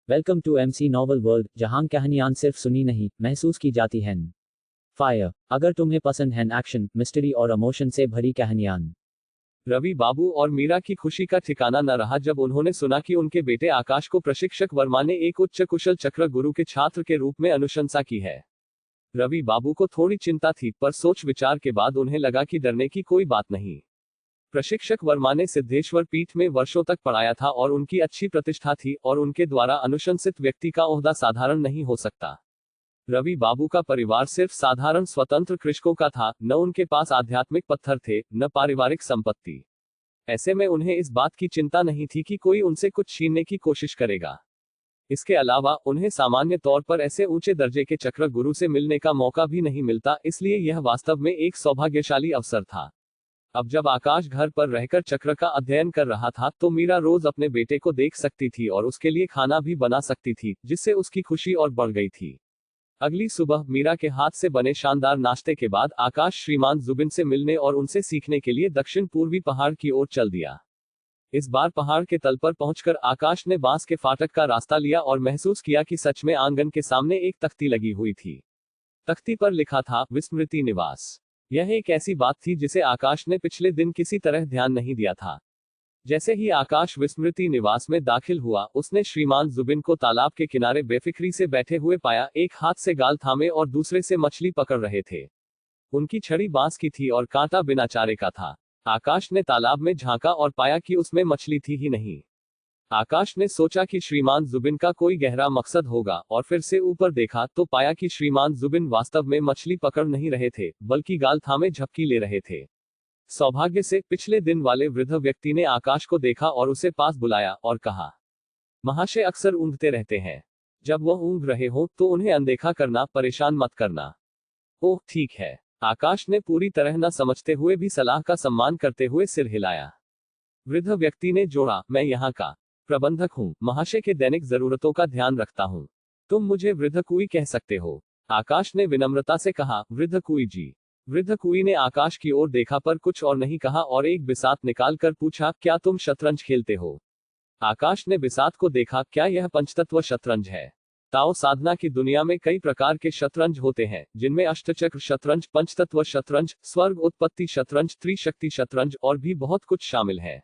Welcome to MC novel world, जहां कहानियां सिर्फ सुनी नहीं महसूस की जाती हैं। फायर। अगर तुम्हें पसंद है एक्शन, मिस्ट्री और इमोशन से भरी कहानियां। रवि बाबू और मीरा की खुशी का ठिकाना न रहा जब उन्होंने सुना कि उनके बेटे आकाश को प्रशिक्षक वर्मा ने एक उच्च कुशल चक्र गुरु के छात्र के रूप में अनुशंसा की है। रवि बाबू को थोड़ी चिंता थी, पर सोच विचार के बाद उन्हें लगा कि डरने की कोई बात नहीं। प्रशिक्षक वर्मा ने सिद्धेश्वर पीठ में वर्षों तक पढ़ाया था और उनकी अच्छी प्रतिष्ठा थी, और उनके द्वारा अनुशंसित व्यक्ति का ओहदा साधारण नहीं हो सकता। रवि बाबू का परिवार सिर्फ साधारण स्वतंत्र कृषकों का था, न उनके पास आध्यात्मिक पत्थर थे, न पारिवारिक संपत्ति। ऐसे में उन्हें इस बात की चिंता नहीं थी कि कोई उनसे कुछ छीनने की कोशिश करेगा। इसके अलावा उन्हें सामान्य तौर पर ऐसे ऊंचे दर्जे के चक्र गुरु से मिलने का मौका भी नहीं मिलता, इसलिए यह वास्तव में एक सौभाग्यशाली अवसर था। अब जब आकाश घर पर रहकर चक्र का अध्ययन कर रहा था, तो मीरा रोज अपने बेटे को देख सकती थी और उसके लिए खाना भी बना सकती थी, जिससे उसकी खुशी और बढ़ गई थी। अगली सुबह मीरा के हाथ से बने शानदार नाश्ते के बाद आकाश श्रीमान जुबिन से मिलने और उनसे सीखने के लिए दक्षिण पूर्वी पहाड़ की ओर चल दिया। इस बार पहाड़ के तल पर पहुंचकर आकाश ने बांस के फाटक का रास्ता लिया और महसूस किया कि सच में आंगन के सामने एक तख्ती लगी हुई थी। तख्ती पर लिखा था, विस्मृति निवास। यह एक ऐसी बात थी जिसे आकाश ने पिछले दिन किसी तरह ध्यान नहीं दिया था। जैसे ही आकाश विस्मृति निवास में दाखिल हुआ, उसने श्रीमान जुबिन को तालाब के किनारे बेफिक्री से बैठे हुए पाया, एक हाथ से गाल थामे और दूसरे से मछली पकड़ रहे थे। उनकी छड़ी बांस की थी और कांटा बिना चारे का था। आकाश ने तालाब में झांका और पाया कि उसमें मछली थी ही नहीं। आकाश ने सोचा कि श्रीमान जुबिन का कोई गहरा मकसद होगा, और फिर से ऊपर देखा तो पाया कि श्रीमान जुबिन वास्तव में मछली पकड़ नहीं रहे थे, बल्कि गाल थामे झपकी ले रहे थे। सौभाग्य से पिछले दिन वाले वृद्ध व्यक्ति ने आकाश को देखा और उसे पास बुलाया और कहा, महाशय अक्सर ऊँघते रहते हैं। जब वह ऊँघ रहे हो तो उन्हें अनदेखा करना, परेशान मत करना। ओह ठीक है। आकाश ने पूरी तरह न समझते हुए भी सलाह का सम्मान करते हुए सिर हिलाया। वृद्ध व्यक्ति ने जोड़ा, मैं यहाँ का प्रबंधक हूँ, महाशय के दैनिक जरूरतों का ध्यान रखता हूँ। तुम मुझे वृद्ध कुई कह सकते हो। आकाश ने विनम्रता से कहा, वृद्ध कुई जी। वृद्ध कुई ने आकाश की ओर देखा पर कुछ और नहीं कहा और एक बिसात निकालकर पूछा, क्या तुम शतरंज खेलते हो? आकाश ने बिसात को देखा, क्या यह पंचतत्व शतरंज है? ताओ साधना की दुनिया में कई प्रकार के शतरंज होते हैं, जिनमें अष्टचक्र शतरंज, पंचतत्व शतरंज, स्वर्ग उत्पत्ति शतरंज, त्रिशक्ति शतरंज और भी बहुत कुछ शामिल है।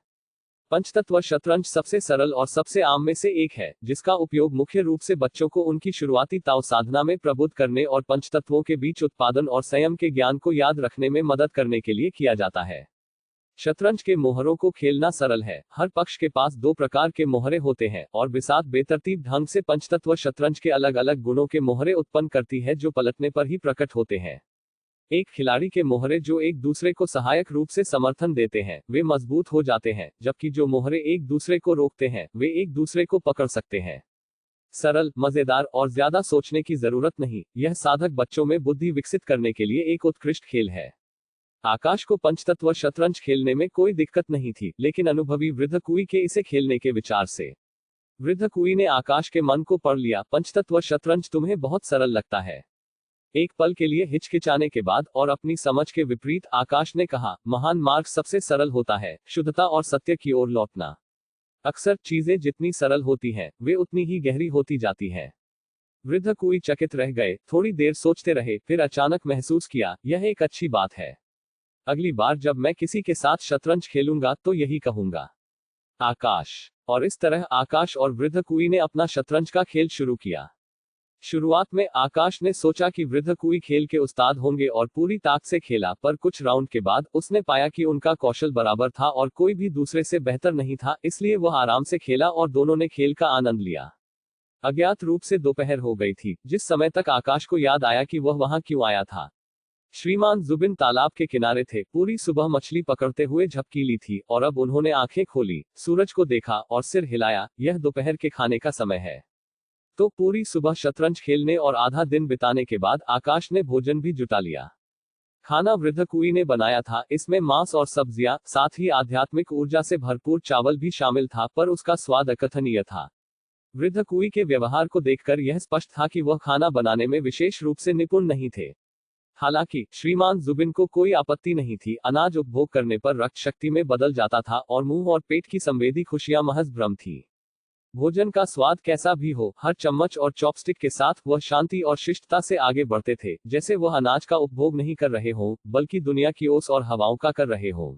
पंचतत्व शतरंज सबसे सरल और सबसे आम में से एक है, जिसका उपयोग मुख्य रूप से बच्चों को उनकी शुरुआती ताओ साधना में प्रबुद्ध करने और पंचतत्वों के बीच उत्पादन और संयम के ज्ञान को याद रखने में मदद करने के लिए किया जाता है। शतरंज के मोहरों को खेलना सरल है। हर पक्ष के पास दो प्रकार के मोहरे होते हैं और बिसात बेतरतीब ढंग से पंचतत्व शतरंज के अलग अलग गुणों के मोहरे उत्पन्न करती है, जो पलटने पर ही प्रकट होते हैं। एक खिलाड़ी के मोहरे जो एक दूसरे को सहायक रूप से समर्थन देते हैं, वे मजबूत हो जाते हैं, जबकि जो मोहरे एक दूसरे को रोकते हैं, वे एक दूसरे को पकड़ सकते हैं। सरल, मजेदार और ज्यादा सोचने की जरूरत नहीं। यह साधक बच्चों में बुद्धि विकसित करने के लिए एक उत्कृष्ट खेल है। आकाश को पंचतत्व शतरंज खेलने में कोई दिक्कत नहीं थी, लेकिन अनुभवी वृद्ध कुई के इसे खेलने के विचार से वृद्ध कुई ने आकाश के मन को पढ़ लिया। पंचतत्व शतरंज तुम्हें बहुत सरल लगता है। एक पल के लिए हिचकिचाने के बाद और अपनी समझ के विपरीत आकाश ने कहा, महान मार्ग सबसे सरल होता है, शुद्धता और सत्य की ओर लौटना। अक्सर चीजें जितनी सरल होती हैं, वे उतनी ही गहरी होती जाती हैं। वृद्ध कुई चकित रह गए, थोड़ी देर सोचते रहे, फिर अचानक महसूस किया, यह एक अच्छी बात है। अगली बार जब मैं किसी के साथ शतरंज खेलूंगा तो यही कहूंगा। आकाश। और इस तरह आकाश और वृद्ध कुई ने अपना शतरंज का खेल शुरू किया। शुरुआत में आकाश ने सोचा कि वृद्ध कुई खेल के उस्ताद होंगे और पूरी ताक से खेला, पर कुछ राउंड के बाद उसने पाया कि उनका कौशल बराबर था और कोई भी दूसरे से बेहतर नहीं था, इसलिए वह आराम से खेला और दोनों ने खेल का आनंद लिया। अज्ञात रूप से दोपहर हो गई थी, जिस समय तक आकाश को याद आया कि वह वहां क्यों आया था। श्रीमान जुबिन तालाब के किनारे थे, पूरी सुबह मछली पकड़ते हुए झपकी ली थी और अब उन्होंने आंखें खोली, सूरज को देखा और सिर हिलाया, यह दोपहर के खाने का समय है। तो पूरी सुबह शतरंज खेलने और आधा दिन बिताने के बाद आकाश ने भोजन भी जुटा लिया। खाना वृद्ध कुई ने बनाया था, इसमें मांस और सब्जियां, साथ ही आध्यात्मिक ऊर्जा से भरपूर चावल भी शामिल था, पर उसका स्वाद अकथनीय था। वृद्ध कुई के व्यवहार को देखकर यह स्पष्ट था कि वह खाना बनाने में विशेष रूप से निपुण नहीं थे। हालांकि श्रीमान जुबिन को कोई आपत्ति नहीं थी। अनाज उपभोग करने पर रक्त शक्ति में बदल जाता था और मुंह और पेट की संवेदी खुशियां महज भ्रम थी। भोजन का स्वाद कैसा भी हो, हर चम्मच और चॉपस्टिक के साथ वह शांति और शिष्टता से आगे बढ़ते थे, जैसे वह अनाज का उपभोग नहीं कर रहे हों, बल्कि दुनिया की ओस और हवाओं का कर रहे हों।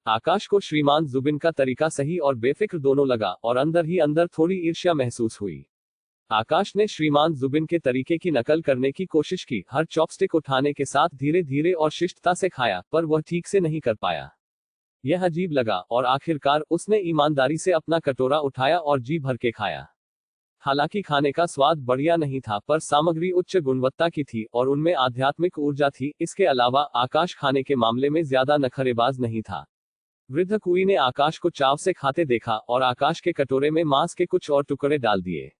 आकाश को श्रीमान जुबिन का तरीका सही और बेफिक्र दोनों लगा, और अंदर ही अंदर थोड़ी ईर्ष्या महसूस हुई। आकाश ने श्रीमान जुबिन के तरीके की नकल करने की कोशिश की, हर चॉपस्टिक उठाने के साथ धीरे धीरे और शिष्टता से खाया, पर वह ठीक से नहीं कर पाया। यह अजीब लगा, और आखिरकार उसने ईमानदारी से अपना कटोरा उठाया और जी भर के खाया। हालांकि खाने का स्वाद बढ़िया नहीं था, पर सामग्री उच्च गुणवत्ता की थी और उनमें आध्यात्मिक ऊर्जा थी। इसके अलावा आकाश खाने के मामले में ज्यादा नखरेबाज नहीं था। वृद्ध कुई ने आकाश को चाव से खाते देखा और आकाश के कटोरे में मांस के कुछ और टुकड़े डाल दिए।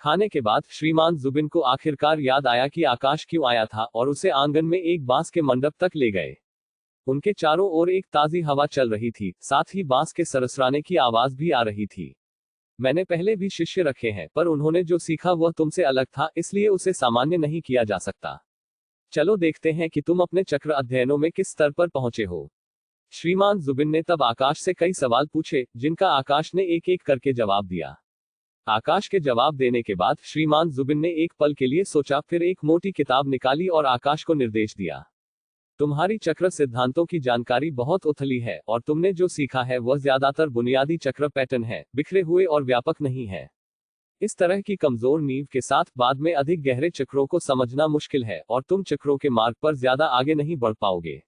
खाने के बाद श्रीमान जुबिन को आखिरकार याद आया कि आकाश क्यों आया था, और उसे आंगन में एक बांस के मंडप तक ले गए। उनके चारों ओर एक ताजी हवा चल रही थी, साथ ही बांस के सरसराने की आवाज भी आ रही थी। मैंने पहले भी शिष्य रखे हैं, पर उन्होंने जो सीखा वह तुमसे अलग था, इसलिए उसे सामान्य नहीं किया जा सकता। चलो देखते हैं कि तुम अपने चक्र अध्ययनों में किस स्तर पर पहुंचे हो। श्रीमान जुबिन ने तब आकाश से कई सवाल पूछे, जिनका आकाश ने एक एक करके जवाब दिया। आकाश के जवाब देने के बाद श्रीमान जुबिन ने एक पल के लिए सोचा, फिर एक मोटी किताब निकाली और आकाश को निर्देश दिया। तुम्हारी चक्र सिद्धांतों की जानकारी बहुत उथली है, और तुमने जो सीखा है वह ज्यादातर बुनियादी चक्र पैटर्न है, बिखरे हुए और व्यापक नहीं है। इस तरह की कमजोर नींव के साथ बाद में अधिक गहरे चक्रों को समझना मुश्किल है, और तुम चक्रों के मार्ग पर ज्यादा आगे नहीं बढ़ पाओगे।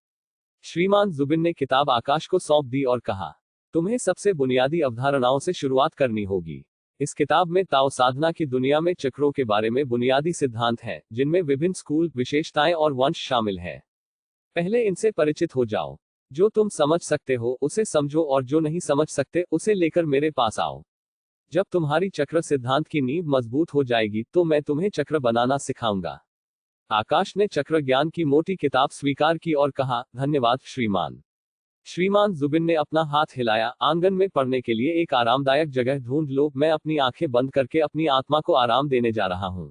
श्रीमान जुबिन ने किताब आकाश को सौंप दी और कहा, तुम्हें सबसे बुनियादी अवधारणाओं से शुरुआत करनी होगी। इस किताब में ताओ साधना की दुनिया में चक्रों के बारे में बुनियादी सिद्धांत हैं, जिनमें विभिन्न स्कूल, विशेषताएं और वंश शामिल हैं। पहले इनसे परिचित हो जाओ। जो तुम समझ सकते हो उसे समझो, और जो नहीं समझ सकते उसे लेकर मेरे पास आओ। जब तुम्हारी चक्र सिद्धांत की नींव मजबूत हो जाएगी तो मैं तुम्हें चक्र बनाना सिखाऊंगा। आकाश ने चक्र ज्ञान की मोटी किताब स्वीकार की और कहा, धन्यवाद श्रीमान। श्रीमान जुबिन ने अपना हाथ हिलाया, आंगन में पढ़ने के लिए एक आरामदायक जगह ढूंढ लो, मैं अपनी आंखें बंद करके अपनी आत्मा को आराम देने जा रहा हूं।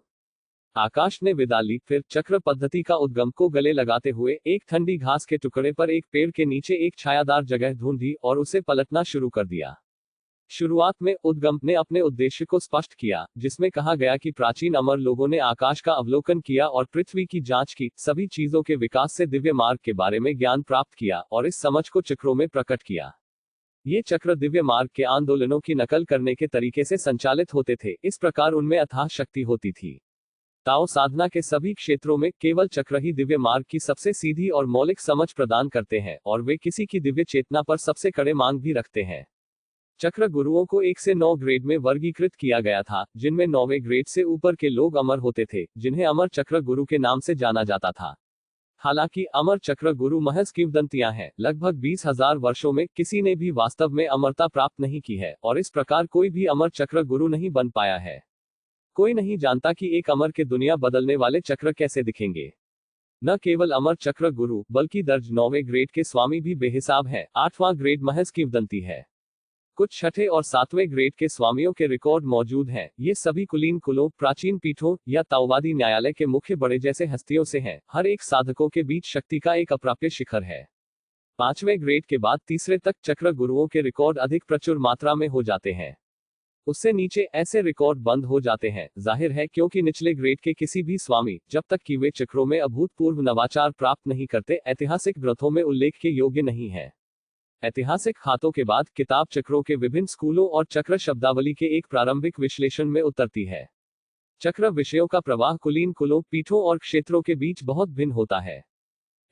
आकाश ने विदा ली, फिर चक्र पद्धति का उद्गम को गले लगाते हुए एक ठंडी घास के टुकड़े पर एक पेड़ के नीचे एक छायादार जगह ढूंढी और उसे पलटना शुरू कर दिया। शुरुआत में उद्गम ने अपने उद्देश्य को स्पष्ट किया, जिसमें कहा गया कि प्राचीन अमर लोगों ने आकाश का अवलोकन किया और पृथ्वी की जांच की, सभी चीजों के विकास से दिव्य मार्ग के बारे में ज्ञान प्राप्त किया और इस समझ को चक्रों में प्रकट किया। ये चक्र दिव्य मार्ग के आंदोलनों की नकल करने के तरीके से संचालित होते थे, इस प्रकार उनमें अथाह शक्ति होती थी। ताओ साधना के सभी क्षेत्रों में केवल चक्र ही दिव्य मार्ग की सबसे सीधी और मौलिक समझ प्रदान करते हैं, और वे किसी की दिव्य चेतना पर सबसे कड़े मांग भी रखते हैं। चक्र गुरुओं को 1 से 9 ग्रेड में वर्गीकृत किया गया था, जिनमें 9वें ग्रेड से ऊपर के लोग अमर होते थे, जिन्हें अमर चक्र गुरु के नाम से जाना जाता था। हालांकि अमर चक्र गुरु महज किंवदंतियां हैं, लगभग 20,000 वर्षों में किसी ने भी वास्तव में अमरता प्राप्त नहीं की है, और इस प्रकार कोई भी अमर चक्र गुरु नहीं बन पाया है। कोई नहीं जानता कि एक अमर के दुनिया बदलने वाले चक्र कैसे दिखेंगे। न केवल अमर चक्र गुरु, बल्कि दर्ज 9वें ग्रेड के स्वामी भी बेहिसाब हैं। 8वां ग्रेड महज किंवदंती है। कुछ 6ठे और 7वें ग्रेड के स्वामियों के रिकॉर्ड मौजूद हैं। ये सभी कुलीन कुलों, प्राचीन पीठों या ताओवादी न्यायालय के मुख्य बड़े जैसे हस्तियों से हैं। हर एक साधकों के बीच शक्ति का एक अप्राप्य शिखर है। 5वें ग्रेड के बाद तीसरे तक चक्र गुरुओं के रिकॉर्ड अधिक प्रचुर मात्रा में हो जाते हैं। उससे नीचे ऐसे रिकॉर्ड बंद हो जाते हैं, जाहिर है क्योंकि निचले ग्रेड के किसी भी स्वामी, जब तक कि वे चक्रों में अभूतपूर्व नवाचार प्राप्त नहीं करते, ऐतिहासिक ग्रंथों में उल्लेख के योग्य नहीं है। ऐतिहासिक खातों के बाद किताब चक्रों के विभिन्न स्कूलों और चक्र शब्दावली के एक प्रारंभिक विश्लेषण में उतरती है। चक्र विषयों का प्रवाह कुलीन कुलों, पीठों और क्षेत्रों के बीच बहुत भिन्न होता है।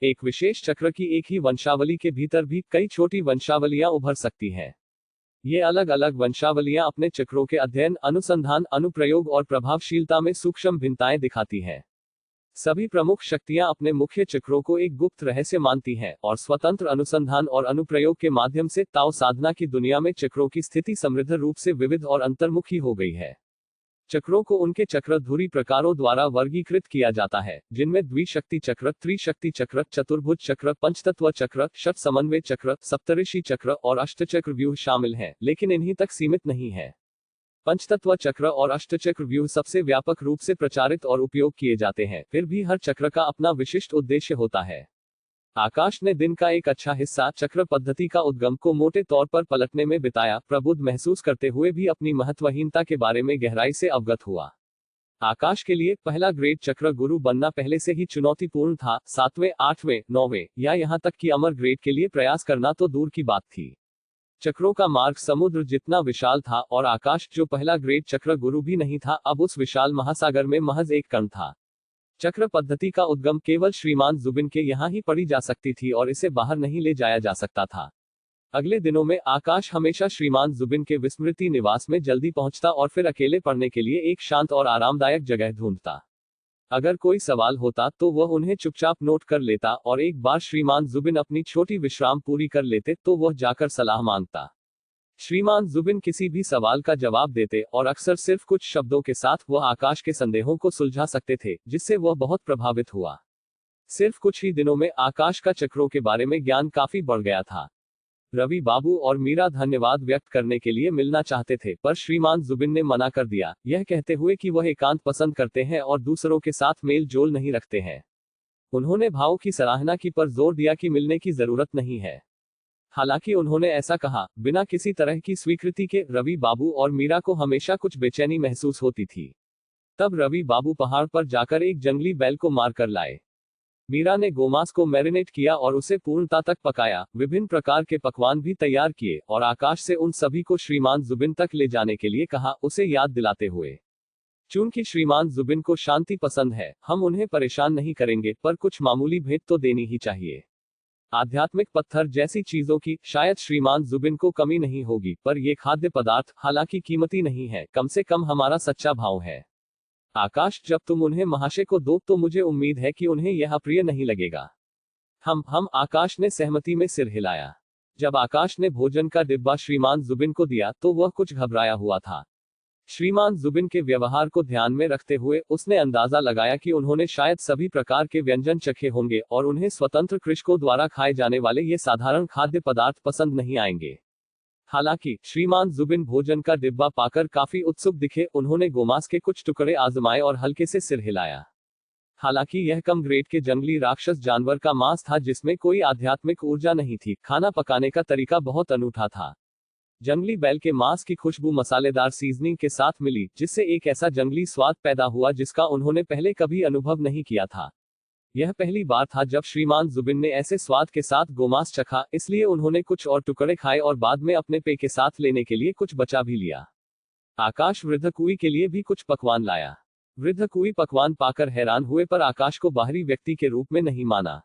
एक विशेष चक्र की एक ही वंशावली के भीतर भी कई छोटी वंशावलियां उभर सकती हैं। ये अलग अलग वंशावलियां अपने चक्रों के अध्ययन, अनुसंधान, अनुप्रयोग और प्रभावशीलता में सूक्ष्म भिन्नताएं दिखाती हैं। सभी प्रमुख शक्तियां अपने मुख्य चक्रों को एक गुप्त रहस्य मानती हैं, और स्वतंत्र अनुसंधान और अनुप्रयोग के माध्यम से ताओ साधना की दुनिया में चक्रों की स्थिति समृद्ध रूप से विविध और अंतर्मुखी हो गई है। चक्रों को उनके चक्रधुरी प्रकारों द्वारा वर्गीकृत किया जाता है, जिनमें द्विशक्ति चक्र, त्रिशक्ति चक्र, चतुर्भुज चक्र, पंचतत्व चक्र, षट समन्वय चक्र, सप्तऋषि चक्र और अष्टचक्र व्यूह शामिल हैं, लेकिन इन्हीं तक सीमित नहीं है। पंचतत्व चक्र और अष्टचक्र व्यूह सबसे व्यापक रूप से प्रचारित और उपयोग किए जाते हैं, फिर भी हर चक्र का अपना विशिष्ट उद्देश्य होता है। आकाश ने दिन का एक अच्छा हिस्सा चक्र पद्धति का उद्गम को मोटे तौर पर पलटने में बिताया, प्रबुद्ध महसूस करते हुए भी अपनी महत्वहीनता के बारे में गहराई से अवगत हुआ। आकाश के लिए पहला ग्रेड चक्र गुरु बनना पहले से ही चुनौतीपूर्ण था। 7वें, 8वें, 9वें या यहां तक कि अमर ग्रेड के लिए प्रयास करना तो दूर की बात थी। चक्रों का मार्ग समुद्र जितना विशाल था और आकाश, जो पहला ग्रेड चक्र गुरु भी नहीं था, अब उस विशाल महासागर में महज एक कण था। चक्र पद्धति का उद्गम केवल श्रीमान जुबिन के यहाँ ही पढ़ी जा सकती थी और इसे बाहर नहीं ले जाया जा सकता था। अगले दिनों में आकाश हमेशा श्रीमान जुबिन के विस्मृति निवास में जल्दी पहुंचता और फिर अकेले पढ़ने के लिए एक शांत और आरामदायक जगह ढूंढता। अगर कोई सवाल होता तो वह उन्हें चुपचाप नोट कर लेता और एक बार श्रीमान जुबिन अपनी छोटी विश्राम पूरी कर लेते तो वह जाकर सलाह मांगता। श्रीमान जुबिन किसी भी सवाल का जवाब देते और अक्सर सिर्फ कुछ शब्दों के साथ वह आकाश के संदेहों को सुलझा सकते थे, जिससे वह बहुत प्रभावित हुआ। सिर्फ कुछ ही दिनों में आकाश का चक्रों के बारे में ज्ञान काफी बढ़ गया था। रवि बाबू और मीरा धन्यवाद व्यक्त करने के लिए मिलना चाहते थे, पर श्रीमान जुबिन ने मना कर दिया, यह कहते हुए कि वह एकांत पसंद करते हैं और दूसरों के साथ मेल जोल नहीं रखते हैं। उन्होंने भाव की सराहना की पर जोर दिया कि मिलने की जरूरत नहीं है। हालांकि उन्होंने ऐसा कहा बिना किसी तरह की स्वीकृति के। रवि बाबू और मीरा को हमेशा कुछ बेचैनी महसूस होती थी। तब रवि बाबू पहाड़ पर जाकर एक जंगली बैल को मार कर लाए। मीरा ने गोमांस को मैरिनेट किया और उसे पूर्णता तक पकाया, विभिन्न प्रकार के पकवान भी तैयार किए और आकाश से उन सभी को श्रीमान जुबिन तक ले जाने के लिए कहा, उसे याद दिलाते हुए, चूंकि श्रीमान जुबिन को शांति पसंद है, हम उन्हें परेशान नहीं करेंगे, पर कुछ मामूली भेंट तो देनी ही चाहिए। आध्यात्मिक पत्थर जैसी चीजों की शायद श्रीमान जुबिन को कमी नहीं होगी, पर ये खाद्य पदार्थ हालांकि कीमती नहीं है, कम से कम हमारा सच्चा भाव है। आकाश, जब तुम उन्हें महाशय को दो तो मुझे उम्मीद है कि उन्हें यह अप्रिय नहीं लगेगा। हम आकाश ने सहमति में सिर हिलाया। जब आकाश ने भोजन का डिब्बा श्रीमान जुबिन को दिया तो वह कुछ घबराया हुआ था। श्रीमान जुबिन के व्यवहार को ध्यान में रखते हुए उसने अंदाजा लगाया कि उन्होंने शायद सभी प्रकार के व्यंजन चखे होंगे और उन्हें स्वतंत्र कृषकों द्वारा खाए जाने वाले ये साधारण खाद्य पदार्थ पसंद नहीं आएंगे। हालांकि श्रीमान जुबिन भोजन का डिब्बा पाकर काफी उत्सुक दिखे। उन्होंने गोमांस के कुछ टुकड़े आजमाए और हल्के से सिर हिलाया। हालांकि यह कम ग्रेड के जंगली राक्षस जानवर का मांस था जिसमें कोई आध्यात्मिक ऊर्जा नहीं थी। खाना पकाने का तरीका बहुत अनूठा था। जंगली बैल के मांस की खुशबू मसालेदार सीजनिंग के साथ मिली, जिससे एक ऐसा जंगली स्वाद पैदा हुआ जिसका उन्होंने पहले कभी अनुभव नहीं किया था। यह पहली बार था जब श्रीमान जुबिन ने ऐसे स्वाद के साथ गोमांस चखा, इसलिए उन्होंने कुछ और टुकड़े खाए और बाद में अपने पेट के साथ लेने के लिए कुछ बचा भी लिया। आकाश वृद्धकुई के लिए भी कुछ पकवान लाया। वृद्धकुई पकवान पाकर हैरान हुए, पर आकाश को बाहरी व्यक्ति के रूप में नहीं माना।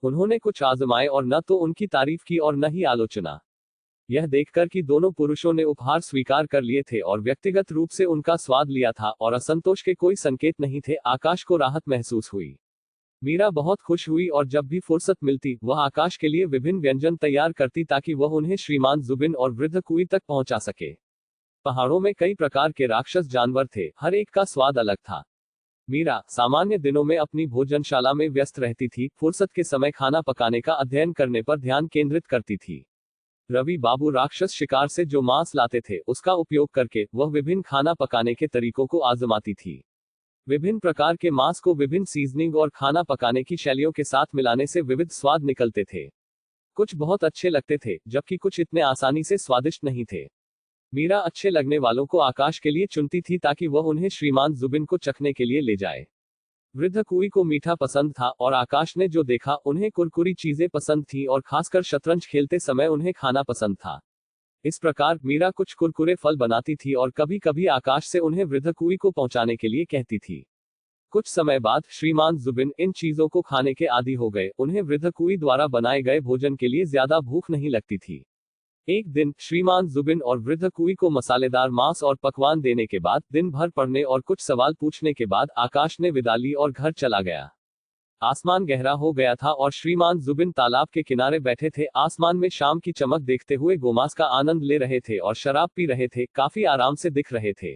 उन्होंने कुछ आजमाए और न तो उनकी तारीफ की और न ही आलोचना। यह देखकर कि दोनों पुरुषों ने उपहार स्वीकार कर लिए थे और व्यक्तिगत रूप से उनका स्वाद लिया था और असंतोष के कोई संकेत नहीं थे, आकाश को राहत महसूस हुई। मीरा बहुत खुश हुई और जब भी फुर्सत मिलती वह आकाश के लिए विभिन्न व्यंजन तैयार करती ताकि वह उन्हें श्रीमान जुबिन और वृद्धकुई तक पहुंचा सके। पहाड़ों में कई प्रकार के राक्षस जानवर थे, हर एक का स्वाद अलग था। मीरा सामान्य दिनों में अपनी भोजनशाला में व्यस्त रहती थी, फुर्सत के समय खाना पकाने का अध्ययन करने पर ध्यान केंद्रित करती थी। रवि बाबू राक्षस शिकार से जो मांस लाते थे उसका उपयोग करके वह विभिन्न खाना पकाने के तरीकों को आजमाती थी। विभिन्न प्रकार के मांस को विभिन्न सीजनिंग और खाना पकाने की शैलियों के साथ मिलाने से विविध स्वाद निकलते थे। कुछ बहुत अच्छे लगते थे, जबकि कुछ इतने आसानी से स्वादिष्ट नहीं थे। मीरा अच्छे लगने वालों को आकाश के लिए चुनती थी ताकि वह उन्हें श्रीमान जुबिन को चखने के लिए ले जाए। वृद्धकुई को मीठा पसंद था और आकाश ने जो देखा उन्हें कुरकुरी चीजें पसंद थी और खासकर शतरंज खेलते समय उन्हें खाना पसंद था। इस प्रकार मीरा कुछ कुरकुरे फल बनाती थी और कभी कभी आकाश से उन्हें वृद्धकुई को पहुंचाने के लिए कहती थी। कुछ समय बाद श्रीमान जुबिन इन चीजों को खाने के आदी हो गए। उन्हें वृद्धकुई द्वारा बनाए गए भोजन के लिए ज्यादा भूख नहीं लगती थी। एक दिन श्रीमान जुबिन और वृद्धकुई को मसालेदार मांस और पकवान देने के बाद, दिन भर पढ़ने और कुछ सवाल पूछने के बाद आकाश ने विदा ली और घर चला गया। आसमान गहरा हो गया था और श्रीमान जुबिन तालाब के किनारे बैठे थे। आसमान में शाम की चमक देखते हुए गोमांस का आनंद ले रहे थे और शराब पी रहे थे। काफी आराम से दिख रहे थे।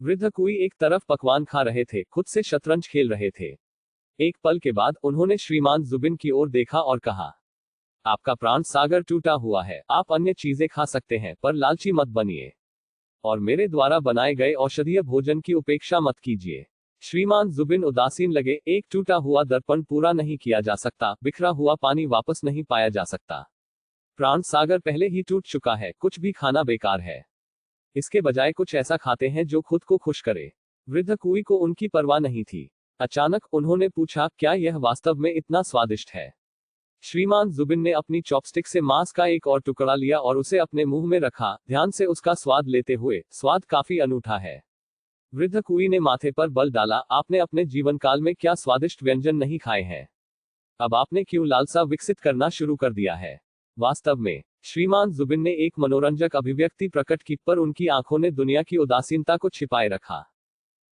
वृद्धकुई एक तरफ पकवान खा रहे थे, खुद से शतरंज खेल रहे थे। एक पल के बाद उन्होंने श्रीमान जुबिन की ओर देखा और कहा, आपका प्राण सागर टूटा हुआ है। आप अन्य चीजें खा सकते हैं, पर लालची मत बनिए और मेरे द्वारा बनाए गए औषधीय भोजन की उपेक्षा मत कीजिए। श्रीमान जुबिन उदासीन लगे। एक टूटा हुआ दर्पण पूरा नहीं किया जा सकता, बिखरा हुआ पानी वापस नहीं पाया जा सकता। प्राण सागर पहले ही टूट चुका है, कुछ भी खाना बेकार है। इसके बजाय कुछ ऐसा खाते हैं जो खुद को खुश करे। वृद्ध कुई को उनकी परवाह नहीं थी। अचानक उन्होंने पूछा, क्या यह वास्तव में इतना स्वादिष्ट है? श्रीमान जुबिन ने अपनी चॉपस्टिक से मांस का एक और टुकड़ा लिया और उसे अपने मुंह में रखा, ध्यान से उसका स्वाद लेते हुए। स्वाद काफी अनूठा है। वृद्ध कुई ने माथे पर बल डाला, आपने अपने जीवन काल में क्या स्वादिष्ट व्यंजन नहीं खाए हैं? अब आपने क्यों लालसा विकसित करना शुरू कर दिया है? वास्तव में श्रीमान जुबिन ने एक मनोरंजक अभिव्यक्ति प्रकट की, पर उनकी आंखों ने दुनिया की उदासीनता को छिपाए रखा।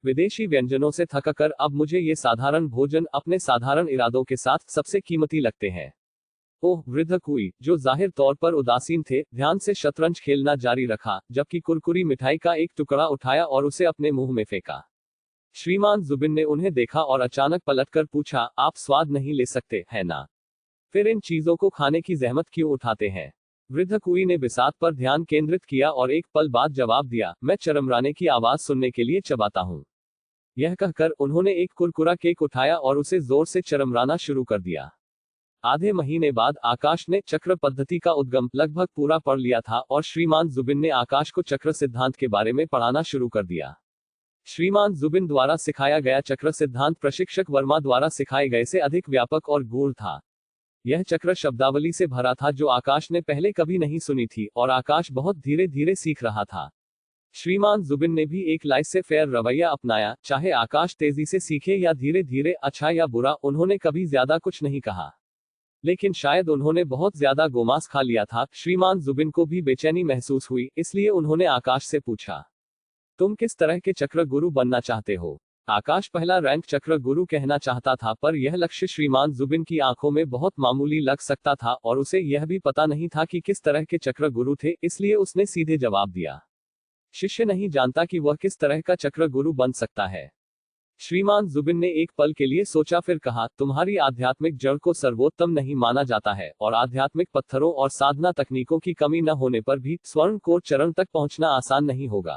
विदेशी व्यंजनों से थककर अब मुझे ये साधारण भोजन अपने साधारण इरादों के साथ सबसे कीमती लगते हैं। ओह, वृद्ध कुई, जो जाहिर तौर पर उदासीन थे, ध्यान से शतरंज खेलना जारी रखा, जबकि कुरकुरी मिठाई का एक टुकड़ा उठाया और उसे अपने मुंह में फेंका। श्रीमान जुबिन ने उन्हें देखा और अचानक पलटकर पूछा, आप स्वाद नहीं ले सकते, है ना? फिर इन चीजों को खाने की जहमत क्यों उठाते हैं? वृद्ध कुई ने बिसात पर ध्यान केंद्रित किया और एक पल बाद जवाब दिया, मैं चरमराने की आवाज सुनने के लिए चबाता हूं। यह कहकर उन्होंने एक कुरकुरा केक उठाया और उसे जोर से चरमराना शुरू कर दिया। आधे महीने बाद आकाश ने चक्र पद्धति का उद्गम लगभग पूरा पढ़ लिया था और श्रीमान जुबिन ने आकाश को चक्र सिद्धांत के बारे में पढ़ाना शुरू कर दिया। श्रीमान जुबिन द्वारा सिखाया गया चक्र सिद्धांत प्रशिक्षक वर्मा द्वारा सिखाए गए से अधिक व्यापक और गूढ़ था। यह चक्र शब्दावली से भरा था जो आकाश ने पहले कभी नहीं सुनी थी, और आकाश बहुत धीरे धीरे सीख रहा था। श्रीमान जुबिन ने भी एक लाइसे फेयर रवैया अपनाया, चाहे आकाश तेजी से सीखे या धीरे धीरे, अच्छा या बुरा, उन्होंने कभी ज्यादा कुछ नहीं कहा। लेकिन शायद उन्होंने बहुत ज्यादा गोमांस खा लिया था। श्रीमान जुबिन को भी बेचैनी महसूस हुई, इसलिए उन्होंने आकाश से पूछा, तुम किस तरह के चक्र गुरु बनना चाहते हो? आकाश पहला रैंक चक्र गुरु कहना चाहता था, पर यह लक्ष्य श्रीमान जुबिन की आंखों में बहुत मामूली लग सकता था और उसे यह भी पता नहीं था कि किस तरह के चक्र गुरु थे, इसलिए उसने सीधे जवाब दिया, शिष्य नहीं जानता कि वह किस तरह का चक्र गुरु बन सकता है। श्रीमान जुबिन ने एक पल के लिए सोचा, फिर कहा, तुम्हारी आध्यात्मिक जड़ को सर्वोत्तम नहीं माना जाता है और आध्यात्मिक पत्थरों और साधना तकनीकों की कमी न होने पर भी स्वर्ण कोर चरण तक पहुंचना आसान नहीं होगा।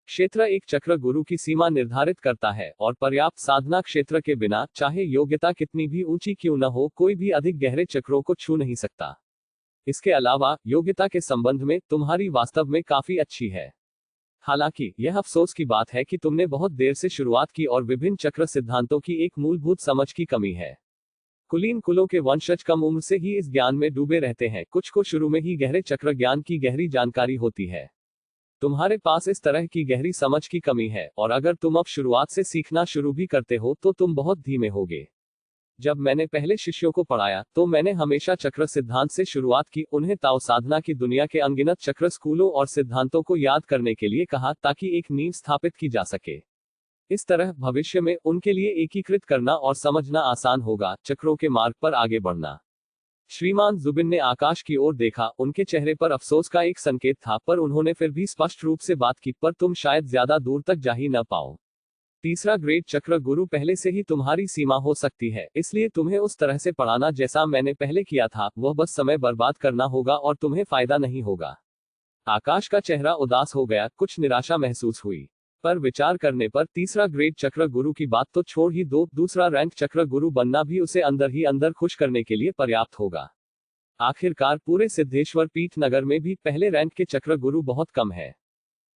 क्षेत्र एक चक्र गुरु की सीमा निर्धारित करता है और पर्याप्त साधना क्षेत्र के बिना, चाहे योग्यता कितनी भी ऊंची क्यों न हो, कोई भी अधिक गहरे चक्रों को छू नहीं सकता। इसके अलावा योग्यता के संबंध में तुम्हारी वास्तव में काफी अच्छी है। हालांकि यह अफसोस की बात है कि तुमने बहुत देर से शुरुआत की और विभिन्न चक्र सिद्धांतों की एक मूलभूत समझ की कमी है। कुलीन कुलों के वंशज कम उम्र से ही इस ज्ञान में डूबे रहते हैं, कुछ को शुरू में ही गहरे चक्र ज्ञान की गहरी जानकारी होती है। तुम्हारे पास इस तरह की गहरी समझ की कमी है, और अगर तुम अब शुरुआत से सीखना शुरू भी करते हो तो तुम बहुत धीमे होगे। जब मैंने पहले शिष्यों को पढ़ाया तो मैंने हमेशा चक्र सिद्धांत से शुरुआत की, उन्हें ताओ साधना की दुनिया के अनगिनत चक्र स्कूलों और सिद्धांतों को याद करने के लिए कहा, ताकि एक नींव स्थापित की जा सके। इस तरह भविष्य में उनके लिए एकीकृत करना और समझना आसान होगा, चक्रों के मार्ग पर आगे बढ़ना। श्रीमान जुबिन ने आकाश की ओर देखा, उनके चेहरे पर अफसोस का एक संकेत था, पर उन्होंने फिर भी स्पष्ट रूप से बात की, पर तुम शायद ज्यादा दूर तक जा ही न पाओ। तीसरा ग्रेड चक्र गुरु पहले से ही तुम्हारी सीमा हो सकती है, इसलिए तुम्हें उस तरह से पढ़ाना जैसा मैंने पहले किया था, वह बस समय बर्बाद करना होगा और तुम्हें फायदा नहीं होगा। आकाश का चेहरा उदास हो गया, कुछ निराशा महसूस हुई। पर विचार करने पर तीसरा ग्रेड चक्र गुरु की बात तो छोड़ ही दो, दूसरा रैंक चक्र गुरु बनना भी उसे अंदर ही अंदर खुश करने के लिए पर्याप्त होगा। आखिरकार पूरे सिद्धेश्वर पीठ नगर में भी पहले रैंक के चक्र गुरु बहुत कम है।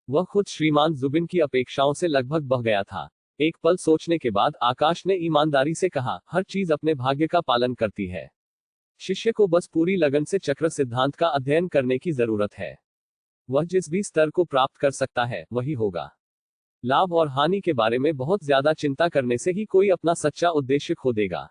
वह खुद श्रीमान जुबिन की अपेक्षाओं से लगभग बह गया था। एक पल सोचने के बाद आकाश ने ईमानदारी से कहा, हर चीज अपने भाग्य का पालन करती है। शिष्य को बस पूरी लगन से चक्र सिद्धांत का अध्ययन करने की जरूरत है। वह जिस भी स्तर को प्राप्त कर सकता है वही होगा। लाभ और हानि के बारे में बहुत ज्यादा चिंता करने से ही कोई अपना सच्चा उद्देश्य खो देगा।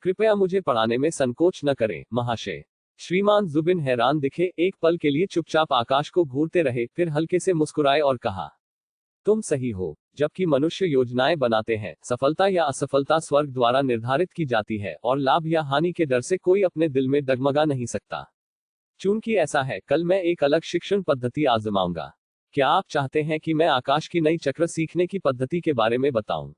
कृपया मुझे पढ़ाने में संकोच न करें, महाशय। श्रीमान जुबिन हैरान दिखे, एक पल के लिए चुपचाप आकाश को घूरते रहे, फिर हल्के से मुस्कुराए और कहा, तुम सही हो। जबकि मनुष्य योजनाएं बनाते हैं, सफलता या असफलता स्वर्ग द्वारा निर्धारित की जाती है और लाभ या हानि के डर से कोई अपने दिल में डगमगा नहीं सकता। चूंकि ऐसा है, कल मैं एक अलग शिक्षण पद्धति आजमाऊंगा। क्या आप चाहते हैं कि मैं आकाश की नई चक्र सीखने की पद्धति के बारे में बताऊं?